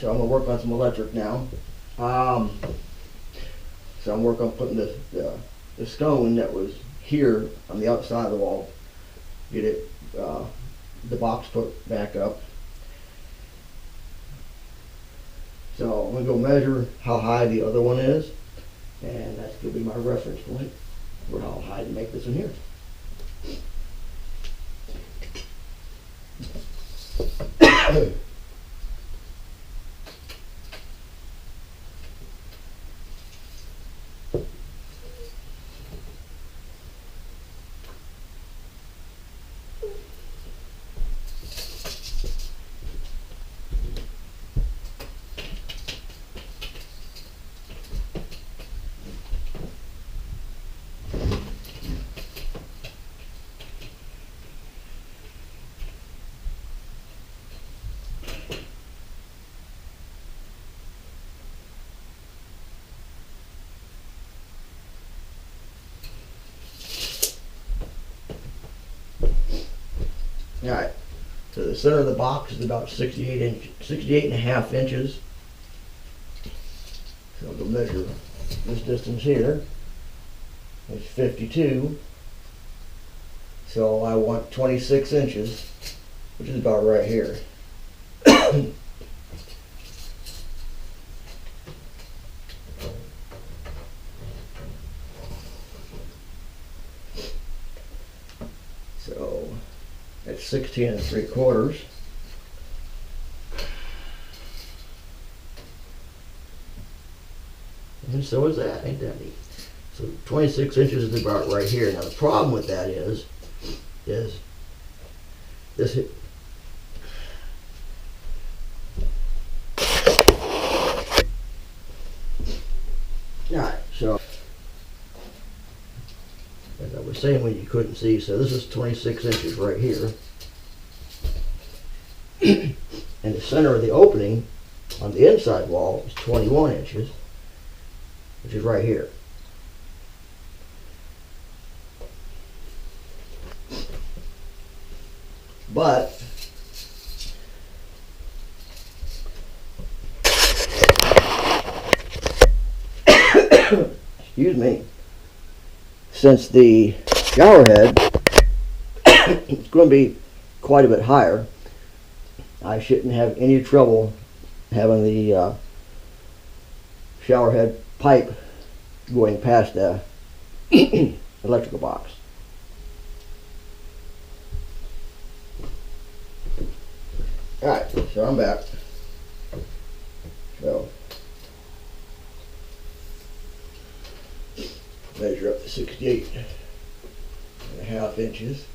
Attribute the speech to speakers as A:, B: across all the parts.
A: so I'm gonna work on some electric now. So I'm working on putting the stone that was here on the outside of the wall, get it the box put back up. So I'm gonna go measure how high the other one is, and that's gonna be my reference point for how high to make this one here. Alright, so the center of the box is about 68 and a half inches. So I'll go measure this distance here. It's 52. So I want 26 inches, which is about right here. So that's 16 3/4. And so is that, ain't that neat? So 26 inches is about right here. Now the problem with that is this alright, so as I was saying when you couldn't see, so this is 26 inches right here. And the center of the opening on the inside wall is 21 inches, which is right here. But excuse me, since the shower head is going to be quite a bit higher, I shouldn't have any trouble having the shower head pipe going past the electrical box. Alright, so I'm back. So measure up to 68 and a half inches.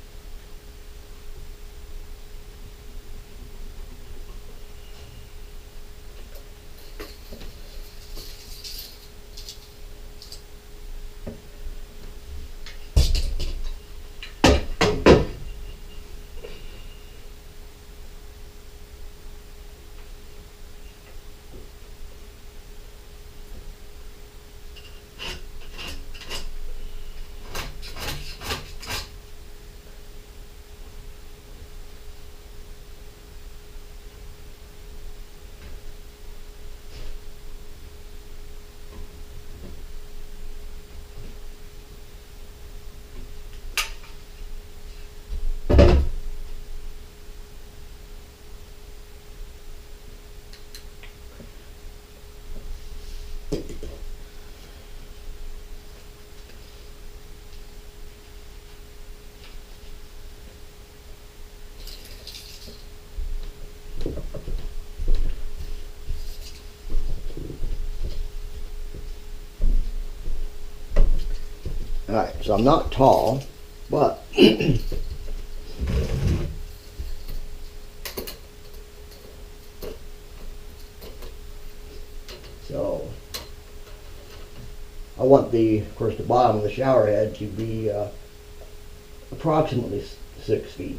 A: Alright, so I'm not tall, but so I want of course, the bottom of the shower head to be approximately 6 feet.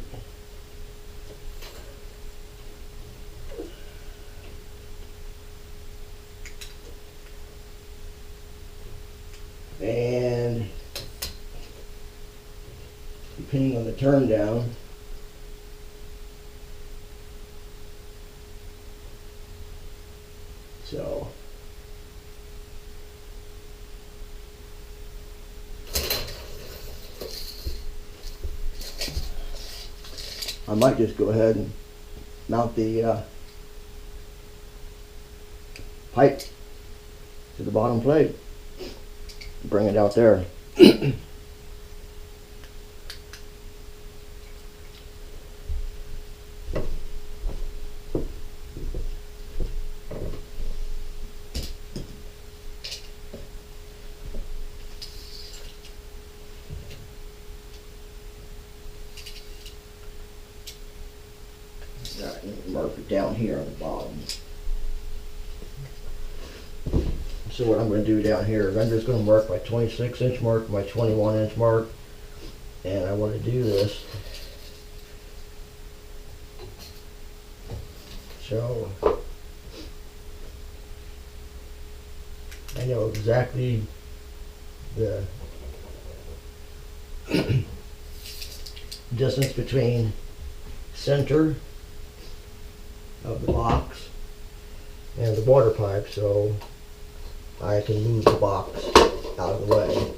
A: And depending on the turn down, I might just go ahead and mount the pipe to the bottom plate, bring it out there. Mark it down here on the bottom. So what I'm going to do down here is I'm just going to mark my 26-inch mark, my 21-inch mark, and I want to do this so I know exactly the distance between center of the box and the water pipe, so I can move the box out of the way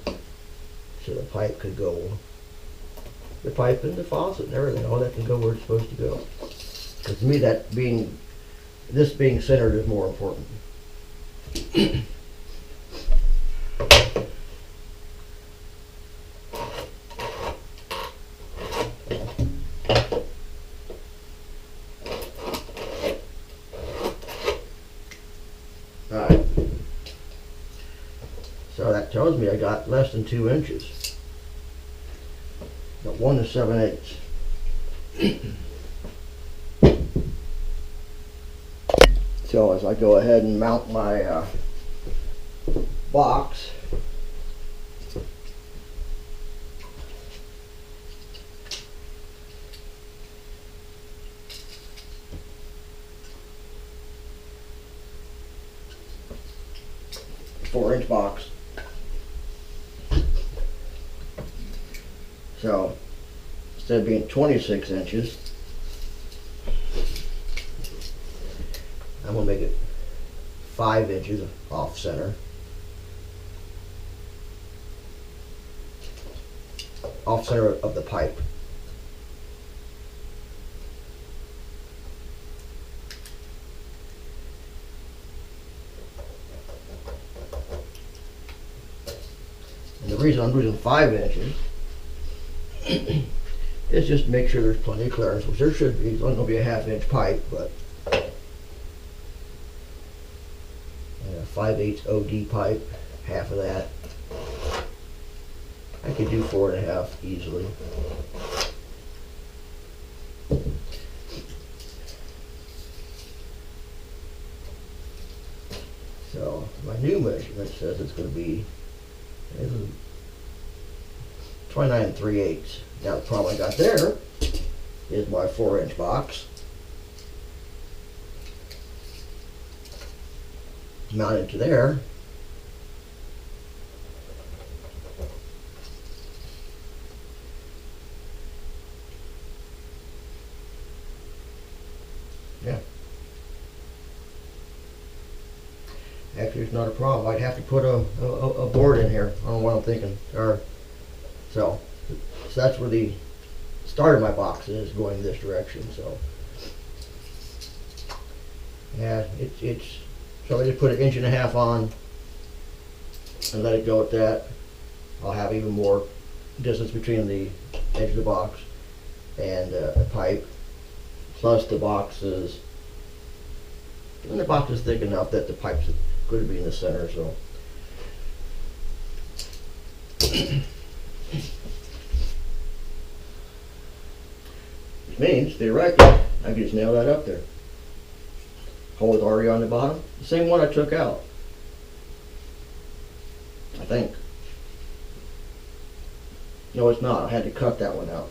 A: so the pipe could go, the pipe and the faucet and everything, all that can go where it's supposed to go. Because to me, this being centered is more important. Alright, so that tells me I got less than 2 inches. Got 1 7/8. So as I go ahead and mount my box, four-inch box. So instead of being 26 inches, I'm going to make it 5 inches off center. Off center of the pipe. And the reason I'm losing 5 inches is just to make sure there's plenty of clearance, which there should be. It's only going to be a 1/2-inch pipe, but a 5/8 OD pipe, half of that. I could do 4.5 easily. So my new measurement says it's going to be 29 3/8. Now the problem I got there is my 4-inch box mounted to there. Yeah. Actually, it's not a problem. I'd have to put a board in here. I don't know what I'm thinking. So that's where the start of my box is, going this direction. So yeah, it's so I just put 1.5 inches on and let it go at that. I'll have even more distance between the edge of the box and the pipe. Plus the box is, and the box is thick enough that the pipe's going to be in the center. So which means theoretically I can just nail that up there. Hole is already on the bottom, the same one I took out, I think. No, it's not. I had to cut that one out.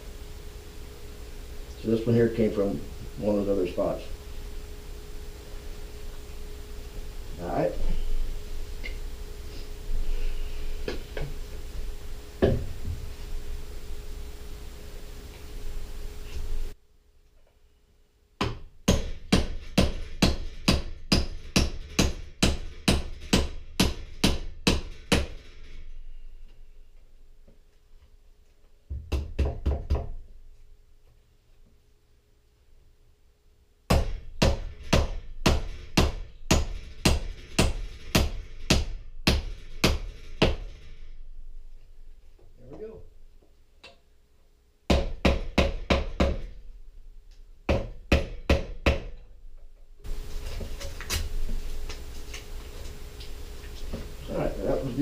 A: So this one here came from one of those other spots. Alright.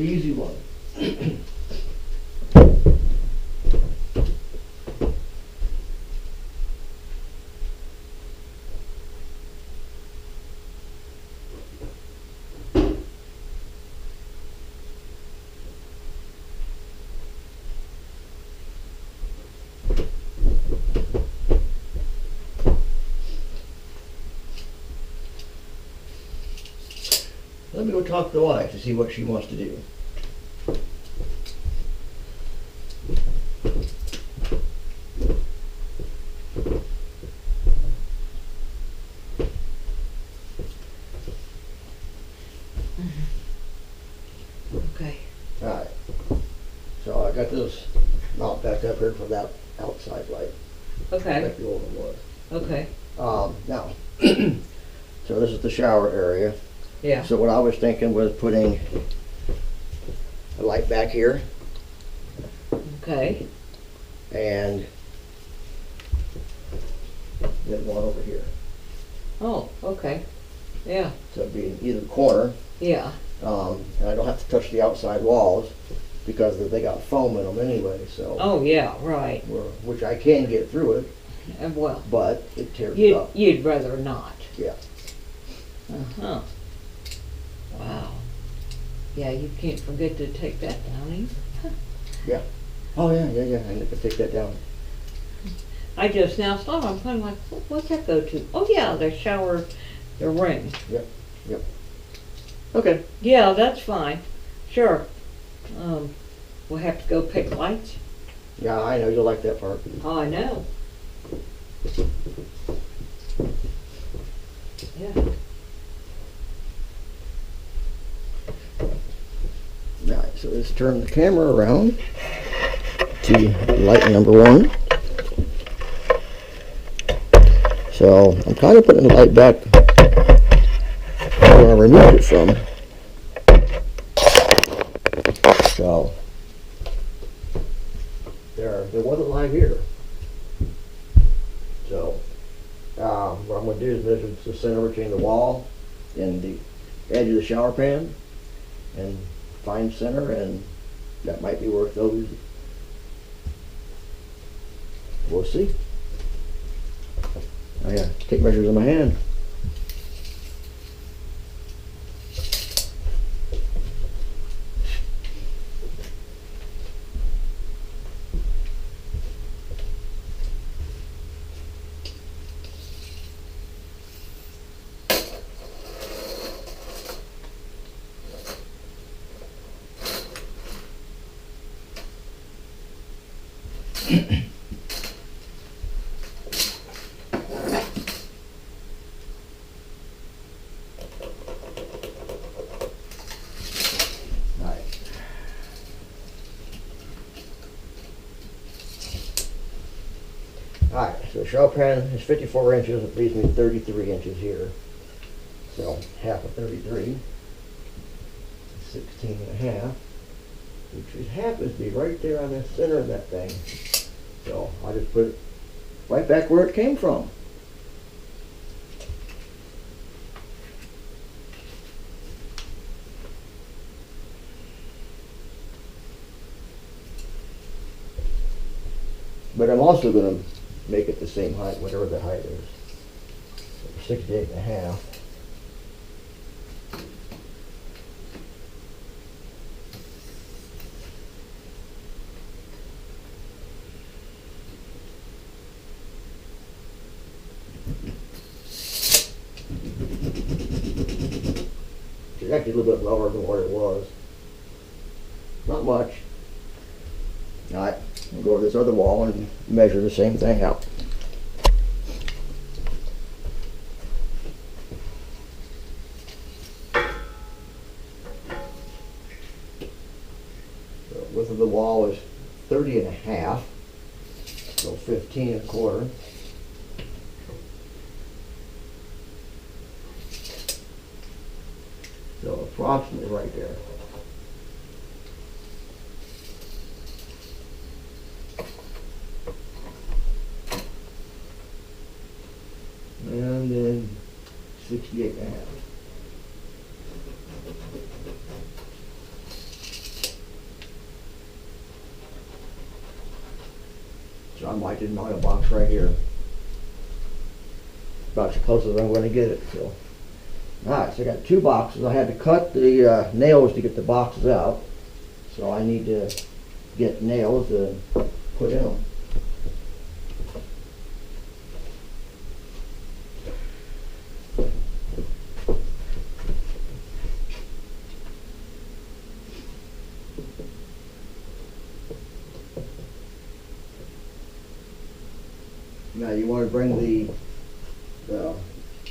A: the easy one. Let me go talk to the wife to see what she wants to do.
B: Okay.
A: Alright. So I got this mount back up here for that outside light.
B: Okay.
A: Like the old one was.
B: Okay.
A: Now, so this is the shower area.
B: Yeah.
A: So what I was thinking was putting a light back here
B: Okay.
A: and then one over here.
B: Oh, okay. Yeah.
A: So it'd be in either corner.
B: Yeah.
A: And I don't have to touch the outside walls because they got foam in them anyway, so.
B: Oh, yeah, right.
A: Which I can get through it,
B: Well,
A: but it tears it up.
B: you'd rather not.
A: Yeah.
B: Uh-huh. Wow. Yeah, you can't forget to take that down either.
A: Oh, yeah, I need to take that down.
B: I just now saw them. I'm kind of like, what's that go to? Oh, yeah, the shower, the ring.
A: Okay.
B: Yeah, that's fine. Sure. We'll have to go pick lights.
A: Yeah, I know, you'll like that part.
B: Oh, I know. Yeah.
A: Alright, so let's turn the camera around to light number one. So I'm kind of putting the light back where I removed it from. So there was a light here. So what I'm going to do is measure the center between the wall and the edge of the shower pan and find center, and that might be worth those. We'll see. Oh yeah, take measures in my hand. Alright, so the shower pan is 54 inches, it leaves me 33 inches here. So half of 33, 16 and a half, which happens to be right there on the center of that thing. So I'll just put it right back where it came from. But I'm also going to make it the same height, whatever the height is. So 68 and a half. It's actually a little bit lower than what it was. Not much. Alright, we'll go to this other wall and measure the same thing out. The width of the wall is 30 and a half, so 15 and a quarter. So approximately right there. And then 68 and a half. So I might just mount a box right here. About as close as I'm going to get it. So, alright, so I got 2 boxes. I had to cut the nails to get the boxes out. So I need to get nails to put in them. Now you want to bring the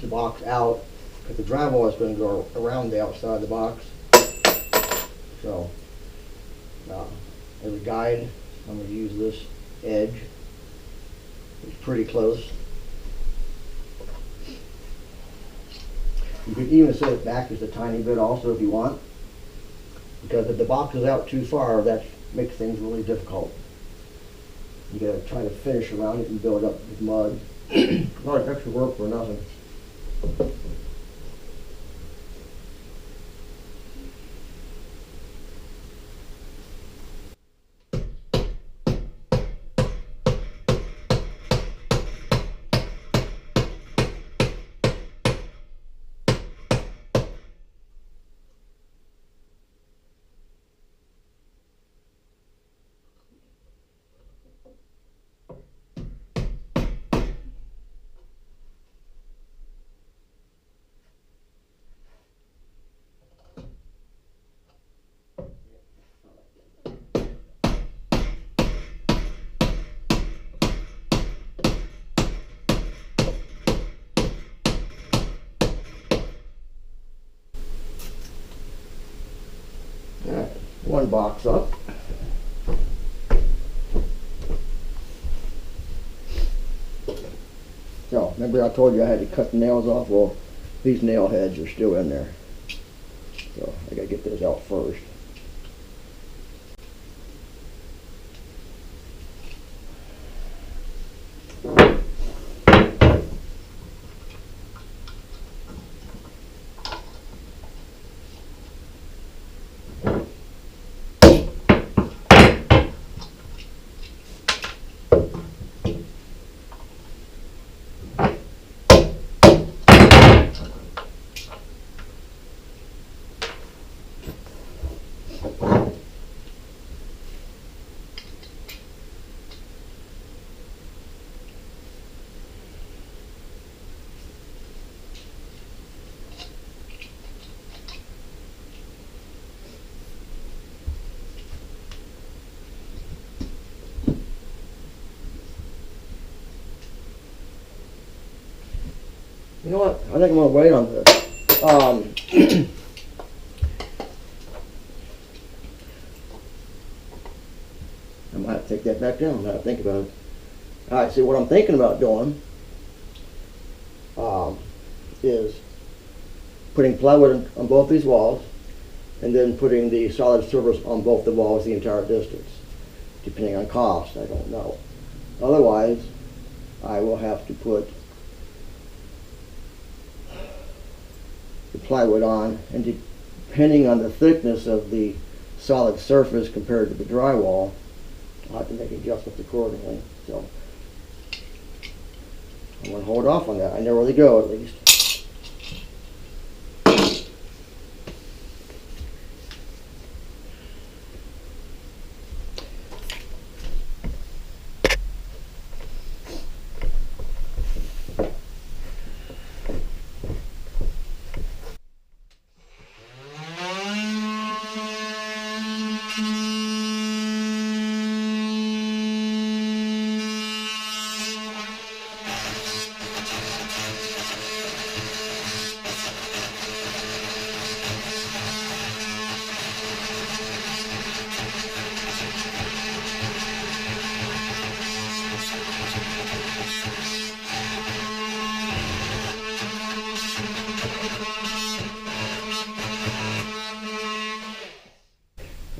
A: box out, because the drywall is going to go around the outside of the box. So as a guide, I'm going to use this edge. It's pretty close. You could even set it back just a tiny bit also if you want, because if the box is out too far, that makes things really difficult. You gotta try to finish around it and build up with mud. A lot of extra work for nothing. Alright, 1 box up. So, remember I told you I had to cut the nails off? Well, these nail heads are still in there. So, I gotta get those out first. You know what? I think I'm gonna wait on this. I might have to take that back down now that I think about it. Alright, see what I'm thinking about doing is putting plywood on both these walls and then putting the solid surface on both the walls the entire distance. Depending on cost, I don't know. Otherwise, I will have to put the plywood on, and depending on the thickness of the solid surface compared to the drywall, I'll have to make adjustments accordingly. So I'm going to hold off on that. I know where they go at least.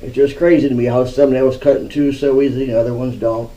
A: It's just crazy to me how some nails cut in two so easy and other ones don't.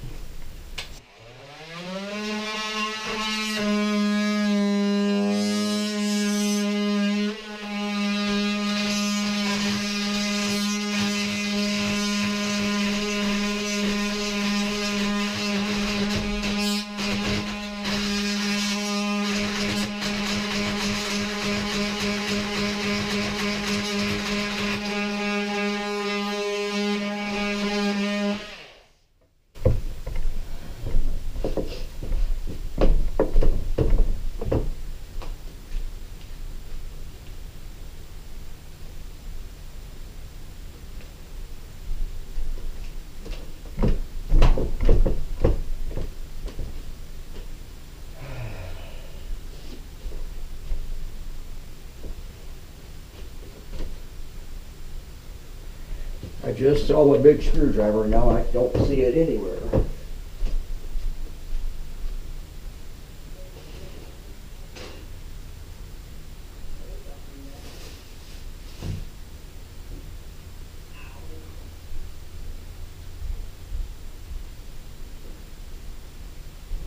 A: I just saw a big screwdriver, now I don't see it anywhere.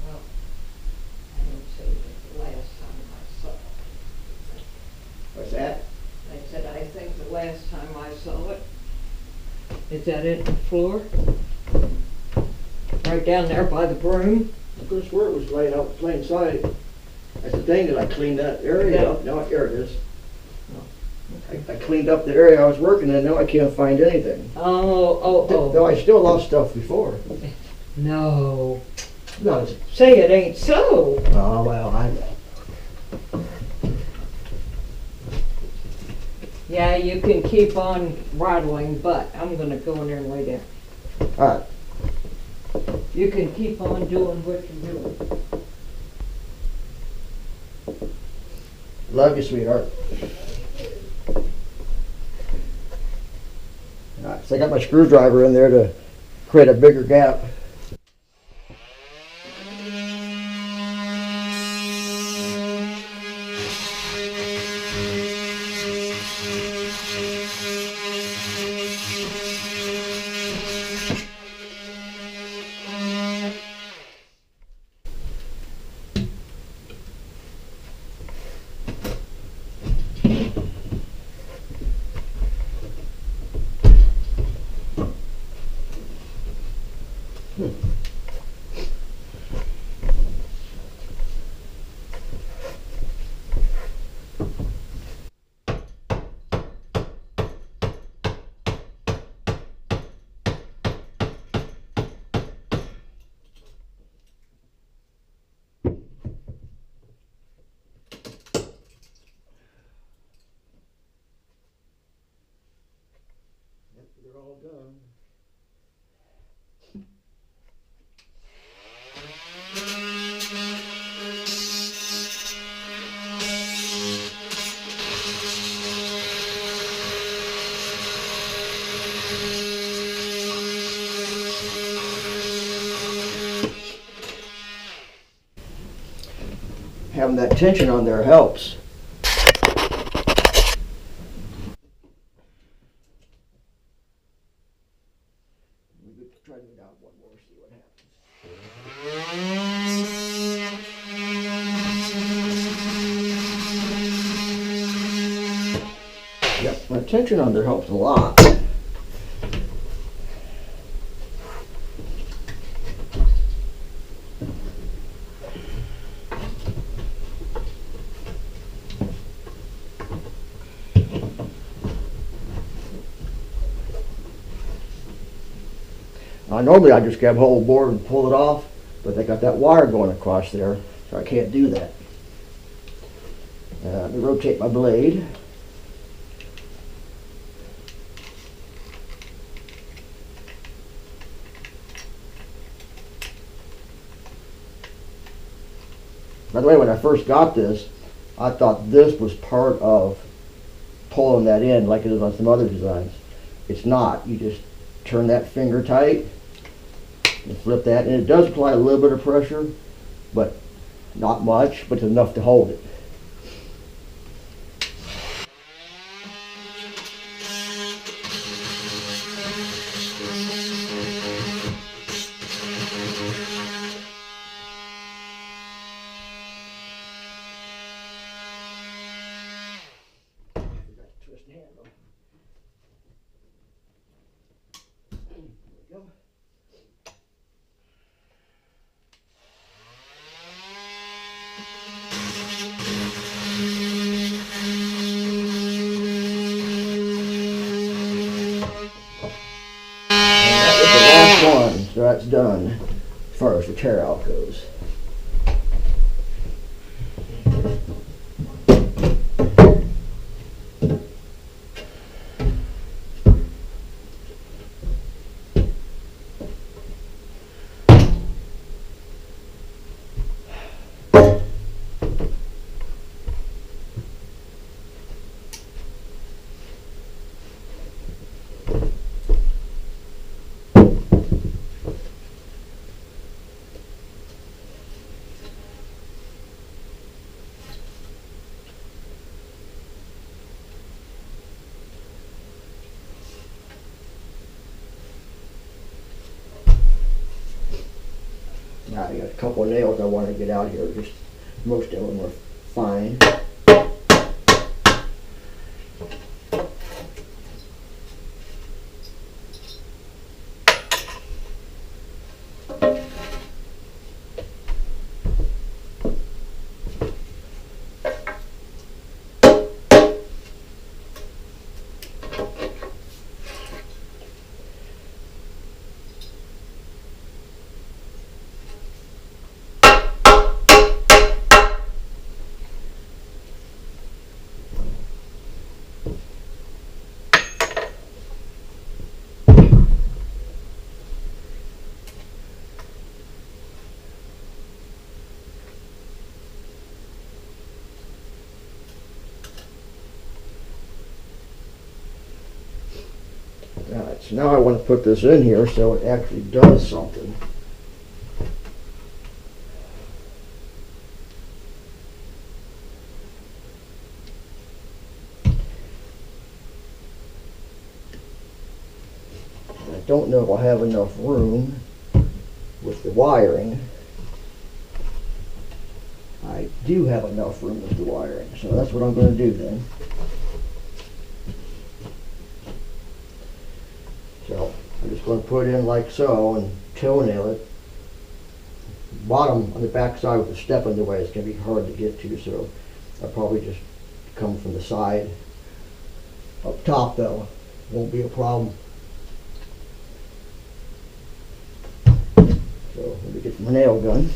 B: Well, I don't say that the last time I saw it.
A: What's that?
B: I said, I think the last time I saw it. Is that it, the floor? Right down there by the broom?
A: I could have swore it was laying out in plain sight. That's the thing, that I cleaned that area up, now here it is. I cleaned up the area I was working in, now I can't find anything.
B: Oh.
A: Though I still lost stuff before.
B: No.
A: No, it's,
B: Say it ain't so.
A: oh, well,
B: Yeah, you can keep on rattling, but I'm gonna go in there and lay down.
A: alright.
B: You can keep on doing what you're doing.
A: Love you, sweetheart. Alright, so I got my screwdriver in there to create a bigger gap. They're all done. Having that tension on there helps. We could try to go down one more, see what happens. Yep, that tension on there helps a lot. Normally I just grab a whole board and pull it off, but they got that wire going across there, so I can't do that. Let me rotate my blade. By the way, when I first got this, I thought this was part of pulling that in like it is on some other designs. It's not. You just turn that finger tight and flip that, and it does apply a little bit of pressure, but not much, but enough to hold it. Twist the handle. There we go. One, so that's done as far as the tear out goes. Now I got a couple of nails I want to get out here. Just most of them are fine. Alright, so now I want to put this in here so it actually does something. I don't know if I'll have enough room with the wiring. I do have enough room with the wiring, so that's what I'm going to do then. So I'm just going to put it in like so and toenail it. Bottom on the back side with the step in the way is going to be hard to get to, so I'll probably just come from the side. Up top though, won't be a problem. So let me get my nail gun.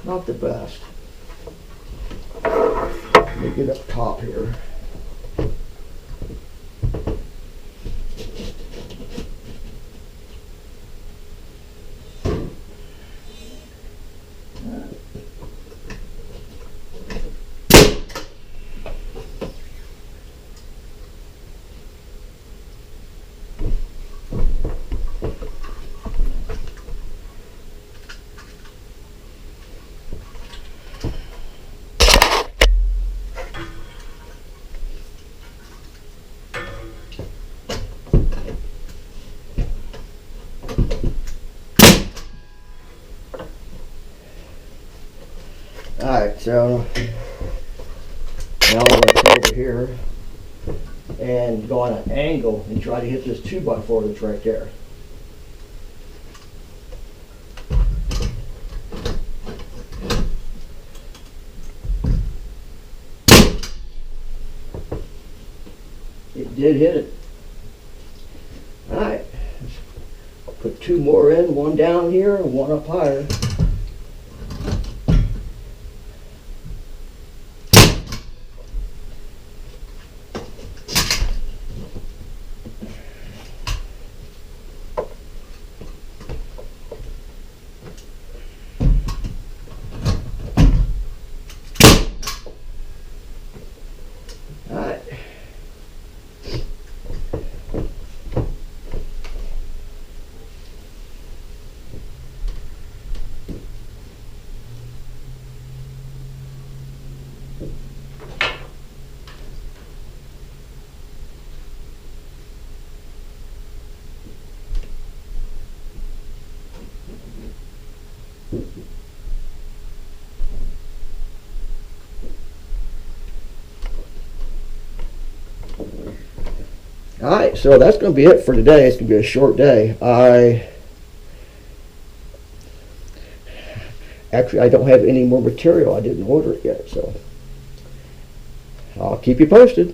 A: Not the best. Let me get up top here. Alright, so now I'm going to come over here and go on an angle and try to hit this 2x4 that's right there. It did hit it. Alright, put two more in, one down here and one up higher. All right, so that's going to be it for today. It's going to be a short day. I don't have any more material. I didn't order it yet, so I'll keep you posted.